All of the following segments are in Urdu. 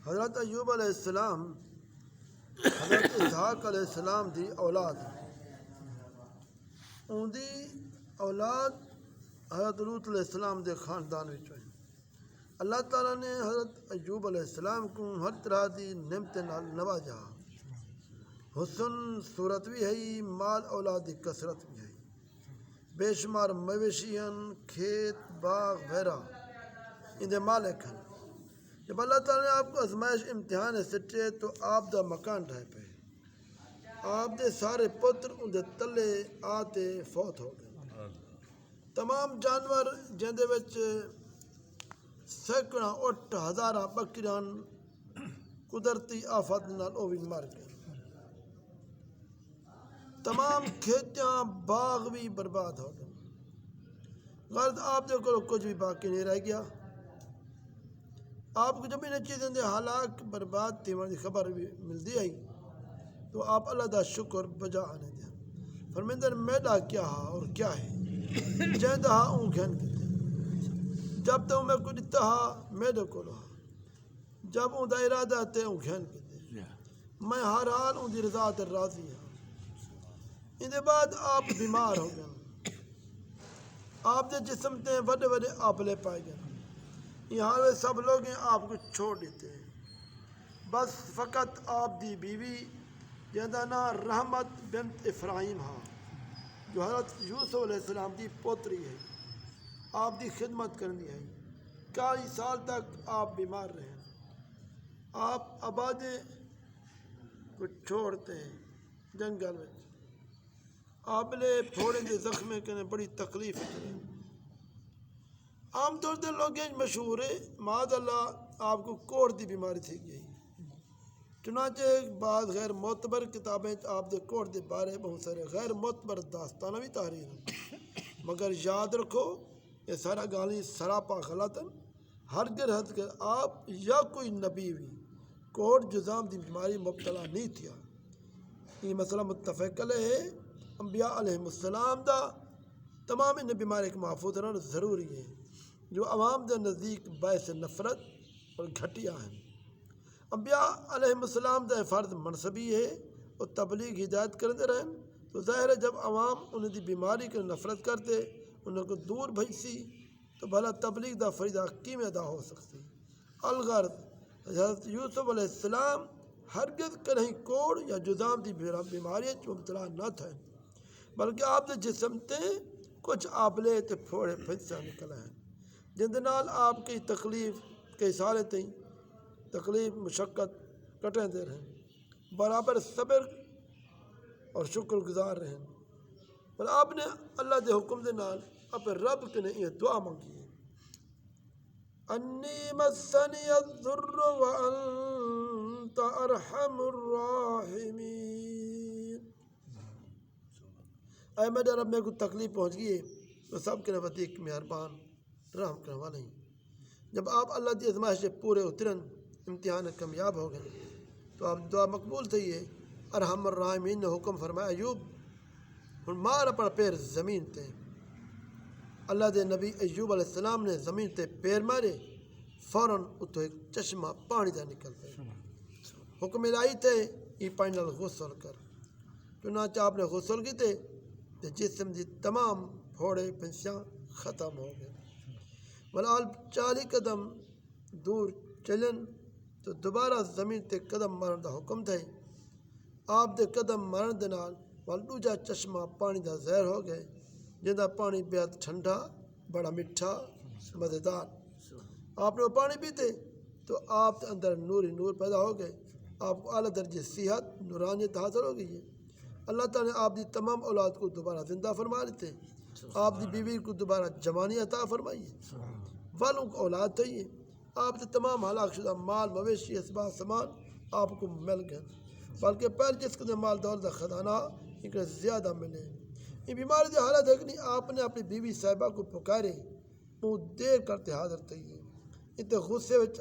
حضرت ایوب علیہ السلام حضرت اسحاق علیہ السلام دی اولاد ان دی اولاد حضرت لوط علیہ السلام دے خاندان وچوں ہے۔ اللہ تعالیٰ نے حضرت ایوب علیہ السلام کو ہر طرح دی نعمت نال نوازا، حسن صورت بھی ہے، مال اولاد دی کثرت بھی ہے، بے شمار مویشیاں، کھیت باغ وغیرہ ان دے مالک ہیں۔ جب اللہ تعالیٰ نے آپ کو آزمائش امتحان سٹے تو آپ دا مکان ڈھائے پہ، آپ دے سارے پتر ان دے تلے آتے فوت ہو گئے۔ تمام جانور جن دے وچ سینکڑاں اٹھ ہزاراں بکریاں قدرتی آفات نال او بھی مر گئے۔ تمام کھیتیاں باغ بھی برباد ہو گئے۔ غرض آپ دے کو کچھ بھی باقی نہیں رہ گیا۔ آپ کو جب ان چیزیں دے ہلاک برباد تھی کی خبر بھی ملتی آئی تو آپ اللہ دا شکر بجا آنے دیا۔ فرمیندر میڈا کیا ہا اور کیا ہے جہاں ہا اون گھن کتے جب تو میں کو دیتا ہا میڈا کو لہا جب اون دا ارادہ تے اون گھن کتے میں ہر حال اون دی رضا تے راضی ہاں۔ ان دے بعد آپ بیمار ہو گئے، آپ دے جسم تے وڈے وڈے آپلے پائے گئے، یہاں وہ سب لوگ آپ کو چھوڑ دیتے ہیں، بس فقط آپ دی بیوی جہاں نام رحمت بنت افراہیم ہاں جو حضرت یوسف علیہ السلام دی پوتری ہے، آپ دی خدمت کرنی ہے۔ کئی سال تک آپ بیمار رہے، آپ آبادے کو چھوڑتے ہیں جنگل میں، آپلے پھوڑے دے زخمے کرنے بڑی تکلیف کریں۔ عام طور سے لوگ مشہور ہے معاذ اللہ آپ کو کوڑ دی بیماری تھی گئی، چنانچہ بعض غیر معتبر کتابیں آپ دے کوڑ دے بارے بہت سارے غیر معتبر داستانہ بھی تحریر ہیں، مگر یاد رکھو یہ سارا گالی سراپا غلط ہے۔ ہرگز آپ یا کوئی نبی بھی کوڑ جزام دی بیماری مبتلا نہیں تھیا، یہ مسئلہ متفق علیہ ہے۔ انبیاء علیہ السلام دا تمام ان بیماری کے محفوظ رہنا ضروری ہے جو عوام دے نزدیک باعث نفرت اور گھٹیا ہیں۔ انبیاء علیہ السلام دا فرض منصبی ہے اور تبلیغ ہدایت کرتے رہیں تو ظاہر ہے جب عوام انہیں دی بیماری کی نفرت کرتے انہیں کو دور بھیجسی تو بھلا تبلیغ دا فریضہ کیویں ادا ہو سکتی۔ الغرض حضرت یوسف علیہ السلام ہرگز کہیں کوڑ یا جذام دی بیماری مبتلا نہ تھے، بلکہ آپ دے جسم تے کچھ آبلے تے پھوڑے پھنسا نکلا ہیں جن دے نال آپ کی تکلیف کئی سالے تئیں تکلیف مشقت کٹیں دے رہے برابر صبر اور شکر گزار رہے، پر آپ نے اللہ دے حکم دے نال اپنے رب کے نے یہ دعا مانگی ہے، انی مسنی الضر وانت ارحم الراحمین، اے میرے رب میں کو تکلیف پہنچ گئی ہے تو سب کے نواتیک مہربان رحم کرنے والے ہیں۔ جب آپ اللہ دی آزمائش سے پورے اترن امتحان کامیاب ہو گئے تو آپ دعا مقبول تھی ہے۔ ارحم الراحمین نے حکم فرمایا ایوب ہن مار اپنا پیر زمین تے، اللہ دے نبی ایوب علیہ السلام نے زمین تے پیر مارے، فوراً اتو ایک چشمہ پانی دا نکل پئے، حکم الہی تے یہ پانی نال غسل کر، چنانچہ آپ نے غسل کیتے تے جسم دی تمام پھوڑے پھنسیاں ختم ہو گئے۔ ولال 40 قدم دور چلن تو دوبارہ زمین تے قدم مارن دا حکم تھے، آپ دے قدم مارن دے نال دوجا چشمہ پانی دا زہر ہو گئے جن دا پانی بہت ٹھنڈا بڑا میٹھا مزیدار، آپ نے وہ پانی پیتے تو آپ کے اندر نوری نور پیدا ہو گئے، آپ کو اعلیٰ درجے صحت نورانیت حاصل ہو گئی ہے۔ اللہ تعالیٰ نے آپ دی تمام اولاد کو دوبارہ زندہ فرما لیتے، آپ دی بیوی کو دوبارہ جوانی عطا فرمائی، والوں کو اولاد چاہیے، آپ سے تمام ہلاک شدہ مال مویشی اسباب سامان آپ کو مل گئے، بلکہ پہلے جس کے مال دولت خزانہ ان کو زیادہ ملے۔ یہ بیماری کی حالت ہے کہ نہیں آپ نے اپنی بیوی صاحبہ کو پکارے وہ دیر کرتے حاضر تھی، اتنے غصے وچ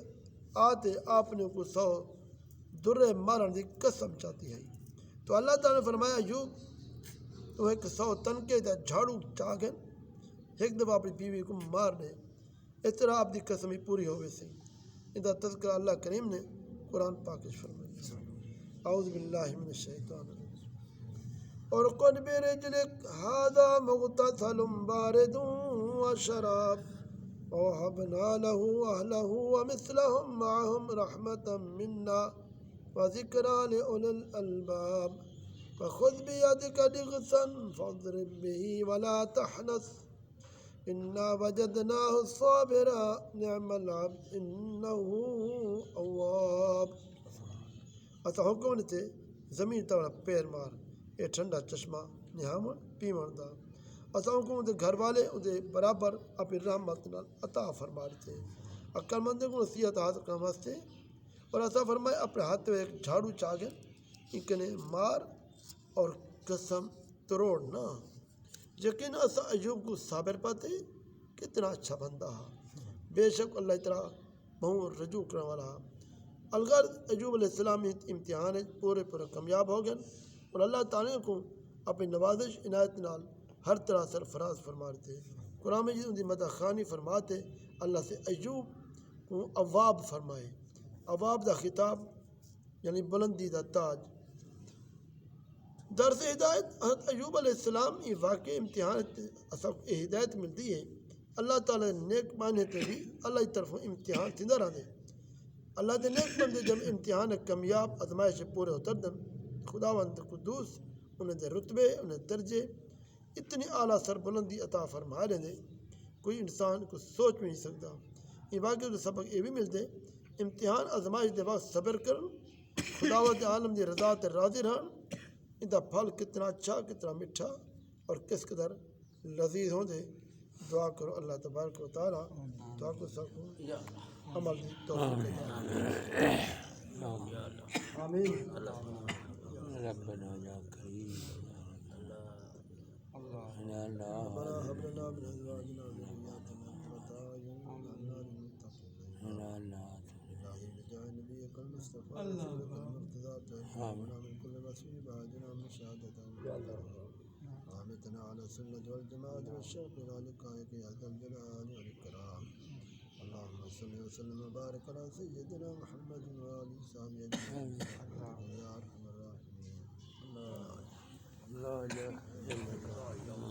آتے آپ نے کو 100 درے مارن کی قسم چاہتی ہے تو اللہ تعالیٰ نے فرمایا ایوب تو ایک 100 تنکے دا جھاڑو چاگن ایک دفعہ اپنی بیوی کو مار دے، اس طرح آپ دی قسم ہی پوری ہوئے سی۔ اذا تذکرہ اللہ کریم نے قرآن پاک فرمایا اعوذ باللہ من الشیطان الرجیم اور قل برجلک ھذا مغتسل بارد وشراب ووهبنا له أهله ومثلهم معهم رحمة منا وذكرى لأولي الألباب فخذ بيدك ضغثا فاضرب به ولا تحنث إنا وجدناه صابرا نعم العبد إنه أواب اسا حکم نے تے زمین توڑا پیر مار اے ٹھنڈا چشمہ نہاون پیون دا اسا حکم دے گھر والے دے برابر اپنی رحمت نال عطا فرما دیتے عقل مند کو نصیحت حاصل کرنے واسطے اور اسا فرمائے اپنے ہاتھ میں ایک جھاڑو چاگے اکنے مار اور قسم تروڑ نہ یقین اسا ایوب کو صابر پاتے کتنا اچھا بندہ بے شک اللہ تعالیٰ بہت رجوع کرنے والا الغرض ایوب علیہ السلام امتحان پورے کامیاب ہو گئے اور اللہ تعالیٰ کو اپنی نوازش عنایت نال ہر طرح سرفراز فرما دیتے قرآن مجید ان کی مدح خوانی فرماتے اللہ سے ایوب کو اواب فرمائے اواب دا خطاب یعنی بلندی دا تاج درس ہدایت حضرت ایوب علیہ السلام یہ واقع امتحان ہدایت ملتی ہے اللہ تعالیٰ نیک معنی تے بھی اللہ کی طرف امتحان تھیندا رہندے اللہ دے نیک بندے جب امتحان کامیاب آزمائش پورے اتر دن خداوند قدوس انہیں دے رتبے انہیں درجے اتنی اعلیٰ سر بلندی عطا فرما دے کوئی انسان کو سوچ بھی نہیں سکتا یہ واقعی سبق یہ بھی ملتے امتحان آزمائش دے وقت صبر کرن خداوند عالم دی رضا تے راضی رہن ان دا پھل کتنا اچھا کتنا میٹھا اور کس قدر لذیذ ہوں دے دعا کرو اللہ تبارک و تعالیٰ دعا کو سکو عمل دی توفیق آمین ربنا یا کریم ربنا هب لنا من ازواجنا وذرياتنا قرة اعين واجعلنا للمتقين الهي بجاه نبيك المصطفى ورسولك المرتضى تهدنا من كل مسيب واهدنا من شهادة وامتنا على السنة والجماعة والشوق الى لقائك يا ذا الجلال والإكرام اللهم صل وسلم وبارك على سيدنا محمد وآله وصحبه أجمعين يا أرحم الراحمين. لا إله إلا الله.